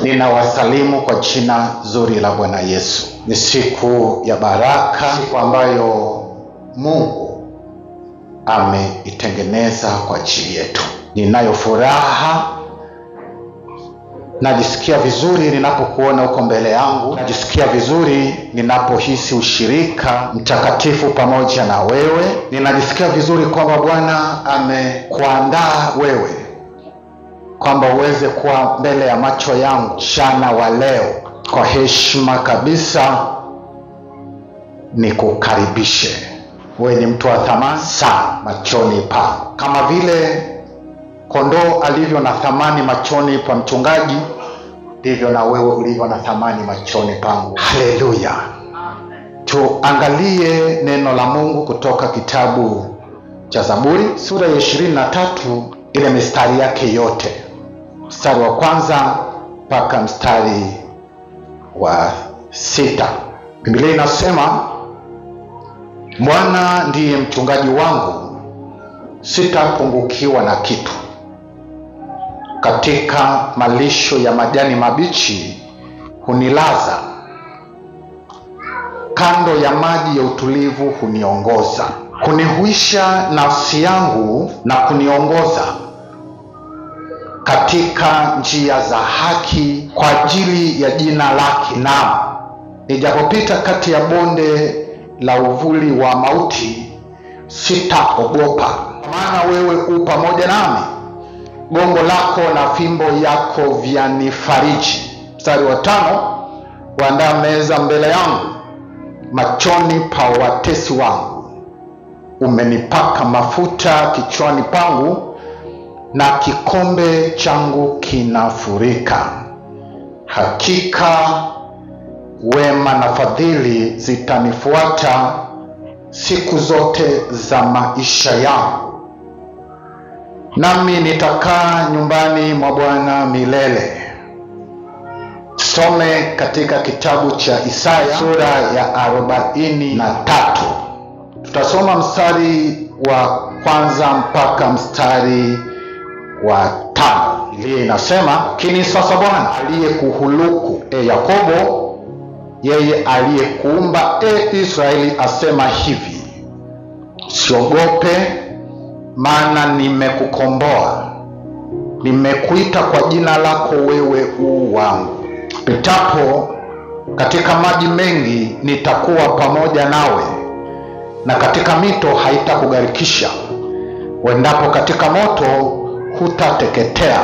Ninawasalimu kwa jina zuri la Bwana Yesu. Ni siku ya baraka, siku ambayo Mungu ameitengeneza kwa ajili yetu. Ninayo furaha, najisikia vizuri ninapokuona uko mbele yangu. Najisikia vizuri ninapohisi ushirika mtakatifu pamoja na wewe. Ninajisikia vizuri kwamba Bwana amekuandaa wewe kwamba uweze kuwa mbele ya macho yangu mchana wa leo. Kwa heshima kabisa nikukaribishe. Wewe ni mtu wa thamani sana machoni pangu. Kama vile kondoo alivyo na thamani machoni pa mchungaji, ndivyo na wewe ulivyo na thamani machoni pangu. Haleluya. Tuangalie neno la Mungu kutoka kitabu cha Zaburi sura ya 23, ile mistari yake yote, mstari wa kwanza mpaka mstari wa 6. Biblia inasema, Bwana ndiye mchungaji wangu, sitapungukiwa na kitu. Katika malisho ya majani mabichi hunilaza, kando ya maji ya utulivu huniongoza. Kunihuisha nafsi yangu na kuniongoza katika njia za haki kwa ajili ya jina lake. Naam, nijapopita kati ya bonde la uvuli wa mauti, sitaogopa, maana wewe u pamoja nami. Gongo lako na fimbo yako vyanifariji. Mstari wa 5, waandaa meza mbele yangu machoni pa watesi wangu. Umenipaka mafuta kichwani pangu, na kikombe changu kinafurika. Hakika wema na fadhili zitanifuata siku zote za maisha yangu, nami nitakaa nyumbani mwa Bwana milele. Some katika kitabu cha Isaya sura ya 43. Tutasoma mstari wa kwanza mpaka mstari wa 5. Ile inasema, lakini sasa Bwana aliyekuhuluku Yakobo, yeye aliyekuumba Israeli asema hivi, usiogope, maana nimekukomboa. Nimekuita kwa jina lako, wewe u wangu. Pitapo katika maji mengi, nitakuwa pamoja nawe, na katika mito haitakugharikisha. Uendapo katika moto, hutateketea,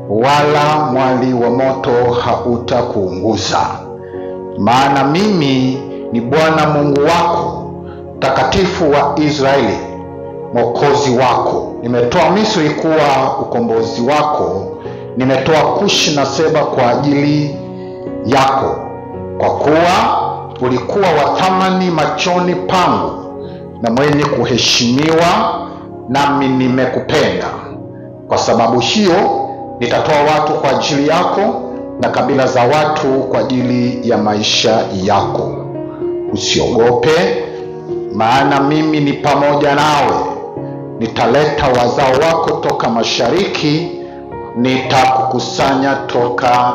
wala mwali wa moto hautakuunguza. Maana mimi ni Bwana Mungu wako, mtakatifu wa Israeli, mwokozi wako. Nimetoa Misri kuwa ukombozi wako, nimetoa Kushi na Seba kwa ajili yako. Kwa kuwa ulikuwa wa thamani machoni pangu na mwenye kuheshimiwa, nami nimekupenda. Kwa sababu hiyo nitatoa watu kwa ajili yako, na kabila za watu kwa ajili ya maisha yako. Usiogope, maana mimi ni pamoja nawe. Nitaleta wazao wako toka mashariki, nitakukusanya toka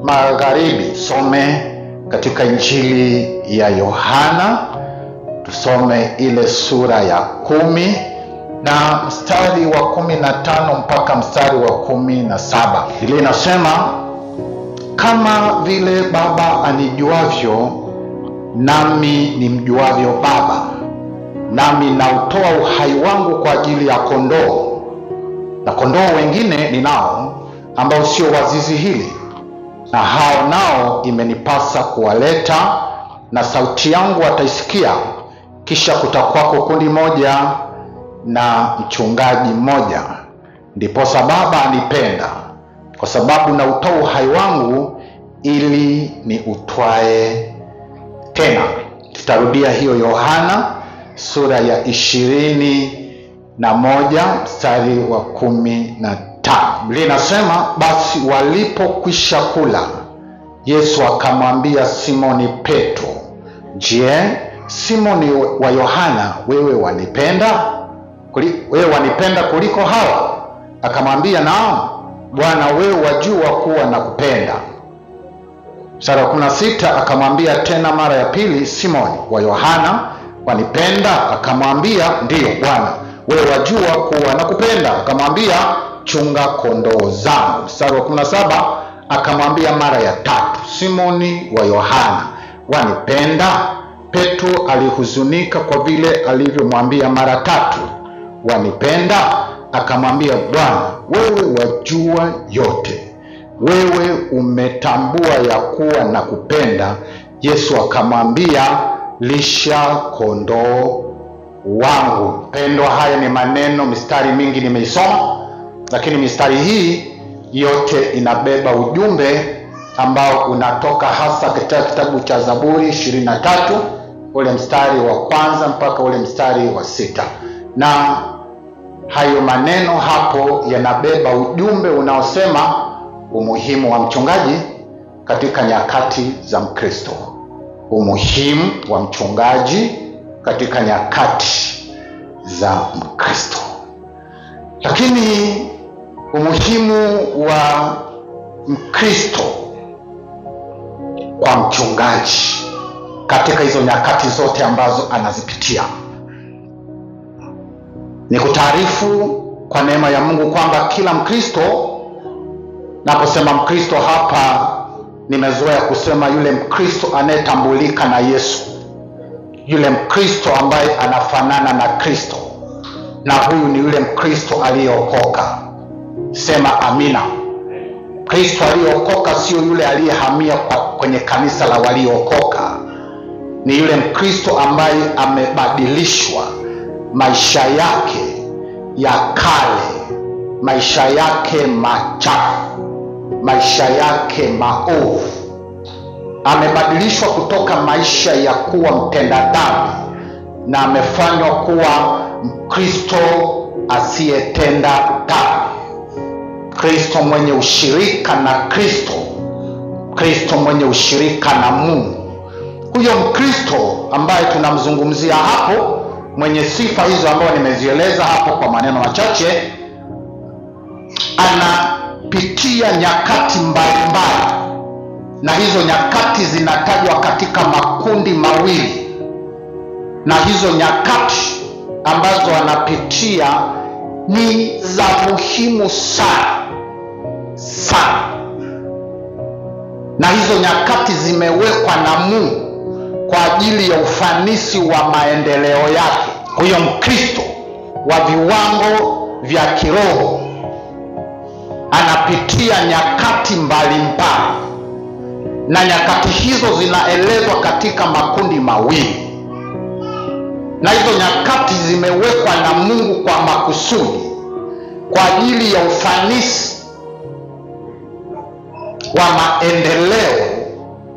magharibi. Some katika Injili ya Yohana, tusome ile sura ya 10 na mstari wa 15 mpaka mstari wa 17. Ile inasema, kama vile Baba anijuavyo, nami nimjuavyo Baba, nami nautoa uhai wangu kwa ajili ya kondoo. Na kondoo wengine ninao ambao sio wa zizi hili, na hao nao imenipasa kuwaleta, na sauti yangu wataisikia. Kisha kutakuwako kundi moja na mchungaji mmoja. Ndiposa Baba anipenda, kwa sababu nautoa uhai wangu ili ni utwae tena. Tutarudia hiyo Yohana sura ya 21 mstari wa 15. Biblia inasema, basi walipokwisha kula, Yesu akamwambia Simoni Petro, je, Simoni wa Yohana, wewe wanipenda kuliko hawa? Akamwambia, naam Bwana, wewe wajua kuwa nakupenda. Mstari wa 16 akamwambia tena mara ya pili, Simoni wa Yohana, wanipenda? Akamwambia, ndiyo Bwana, wewe wajua kuwa nakupenda. Akamwambia, chunga kondoo zangu. Mstari wa 17 akamwambia mara ya tatu, Simoni wa Yohana, wanipenda? Petro alihuzunika kwa vile alivyomwambia mara tatu, wanipenda? Akamwambia, Bwana, wewe wajua yote, wewe umetambua ya kuwa nakupenda. Yesu akamwambia, lisha kondoo wangu. Pendwa, haya ni maneno, mistari mingi nimeisoma, lakini mistari hii yote inabeba ujumbe ambao unatoka hasa katika kitabu cha Zaburi 23 ule mstari wa 1 mpaka ule mstari wa 6. Na hayo maneno hapo yanabeba ujumbe unaosema umuhimu wa mchungaji katika nyakati za Mkristo. Umuhimu wa mchungaji katika nyakati za Mkristo. Lakini umuhimu wa Mkristo kwa mchungaji katika hizo nyakati zote ambazo anazipitia. Ni kutaarifu kwa neema ya Mungu kwamba kila Mkristo, naposema Mkristo hapa nimezoea kusema yule Mkristo anayetambulika na Yesu, yule Mkristo ambaye anafanana na Kristo, na huyu ni yule Mkristo aliyeokoka. Sema amina. Kristo aliyeokoka sio yule aliyehamia kwenye kanisa la waliokoka. Ni yule Mkristo ambaye amebadilishwa maisha yake ya kale, maisha yake machafu, maisha yake maovu. Amebadilishwa kutoka maisha ya kuwa mtenda dhambi na amefanywa kuwa Mkristo asiyetenda dhambi. Kristo mwenye ushirika na Kristo, Kristo mwenye ushirika na Mungu. Huyo Mkristo ambaye tunamzungumzia hapo, mwenye sifa hizo ambazo nimezieleza hapo kwa maneno machache, anapitia nyakati mbalimbali, na hizo nyakati zinatajwa katika makundi mawili. Na hizo nyakati ambazo anapitia ni za muhimu sana sana, na hizo nyakati zimewekwa na Mungu kwa ajili ya ufanisi wa maendeleo yake. Huyo Mkristo wa viwango vya kiroho anapitia nyakati mbalimbali, na nyakati hizo zinaelezwa katika makundi mawili, na hizo nyakati zimewekwa na Mungu kwa makusudi kwa ajili ya ufanisi wa maendeleo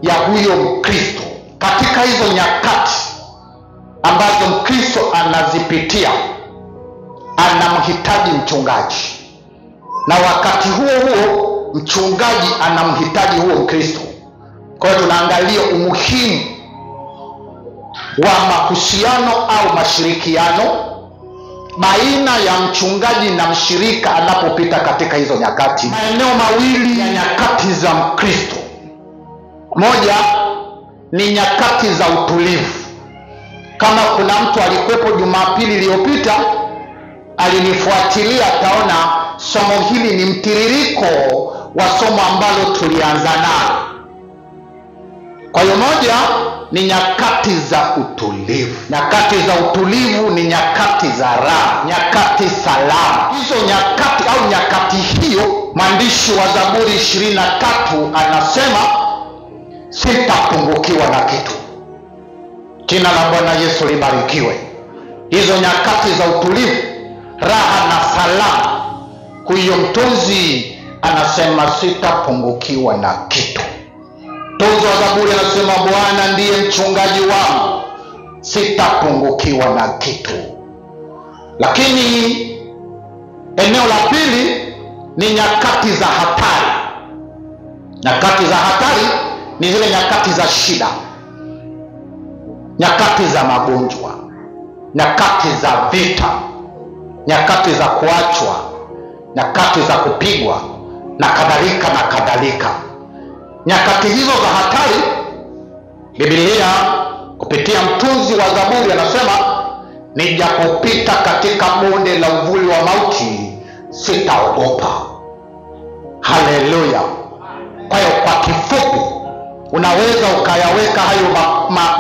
ya huyo Mkristo. Katika hizo nyakati ambazo Mkristo anazipitia, anamhitaji mchungaji, na wakati huo huo mchungaji anamhitaji huo Mkristo. Kwa hiyo tunaangalia umuhimu wa mahusiano au mashirikiano baina ya mchungaji na mshirika anapopita katika hizo nyakati. Maeneo mawili ya nyakati za Mkristo. Moja ni nyakati za utulivu. Kama kuna mtu alikuwepo Jumapili iliyopita, alinifuatilia, ataona somo hili ni mtiririko wa somo ambalo tulianza nalo. Kwa hiyo moja ni nyakati za utulivu. Nyakati za utulivu ni nyakati za raha, nyakati salama. Hizo nyakati au nyakati hiyo, mwandishi wa Zaburi 23 anasema sitapungukiwa na kitu. Jina la Bwana Yesu libarikiwe. Hizo nyakati za utulivu, raha na salama, huyo mtunzi anasema sitapungukiwa na kitu. Mtunzi wa Zaburi anasema Bwana ndiye mchungaji wangu, sitapungukiwa na kitu. Lakini eneo la pili ni nyakati za hatari. Nyakati za hatari ni zile nyakati za shida, nyakati za magonjwa, nyakati za vita, nyakati za kuachwa, nyakati za kupigwa, na kadhalika na kadhalika. Nyakati hizo za hatari, Biblia kupitia mtunzi wa Zaburi anasema, nijapopita katika bonde la uvuli wa mauti sitaogopa. Haleluya. Kwa hiyo kwa kifupi, unaweza ukayaweka hayo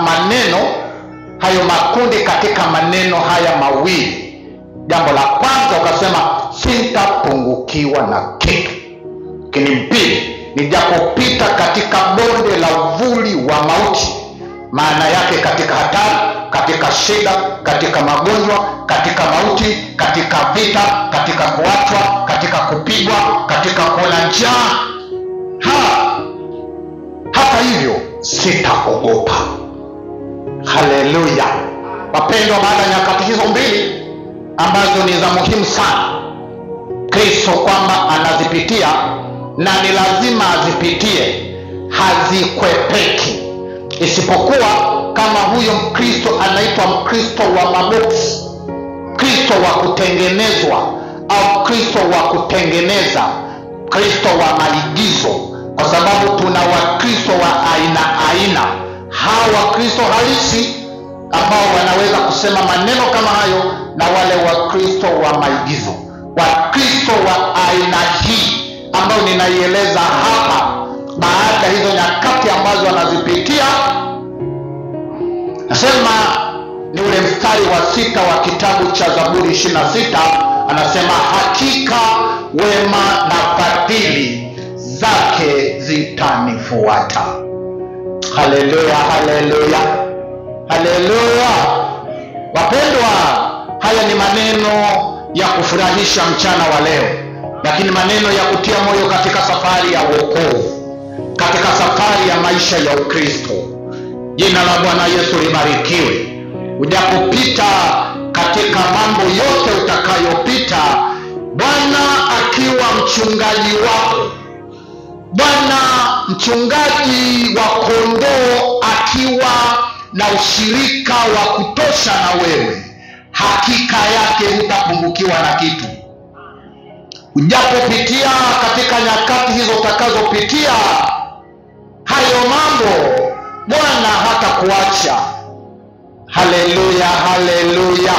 maneno, hayo makundi katika maneno haya mawili. Jambo la kwanza ukasema sitapungukiwa na kitu. Lakini pili, nijapopita katika bonde la uvuli wa mauti, maana yake katika hatari, katika shida, katika magonjwa, katika mauti, katika vita, katika kuachwa, katika kupigwa, katika kuona njaa, hata hivyo sitaogopa. Haleluya. Wapendwa, baada ya nyakati hizo mbili ambazo ni za muhimu sana Kristo kwamba anazipitia, na ni lazima azipitie, hazikwepeki, isipokuwa kama huyo Mkristo anaitwa Mkristo wa maboksi, Kristo wa kutengenezwa au Kristo wa kutengeneza, Kristo wa maigizo, kwa sababu tuna Wakristo wa aina. Hawa Wakristo halisi ambao wanaweza kusema maneno kama hayo, na wale Wakristo wa maigizo. Wakristo wa aina hii ambao ninaieleza hapa, baada hizo nyakati ambazo wanazipitia, nasema ni ule mstari wa 6 wa kitabu cha Zaburi 26, anasema hakika wema na fadhili zake zitanifuata. Haleluya, haleluya, haleluya. Wapendwa, haya ni maneno ya kufurahisha mchana wa leo, lakini maneno ya kutia moyo katika safari ya wokovu, katika safari ya maisha ya Ukristo. Jina la Bwana Yesu libarikiwe. Ujapopita katika mambo yote utakayopita, Bwana akiwa mchungaji wako, Bwana mchungaji wa kondoo akiwa na ushirika wa kutosha na wewe, hakika yake hutapungukiwa na kitu. Ujapopitia katika nyakati hizo utakazopitia hayo mambo, Bwana hatakuacha. Haleluya, haleluya.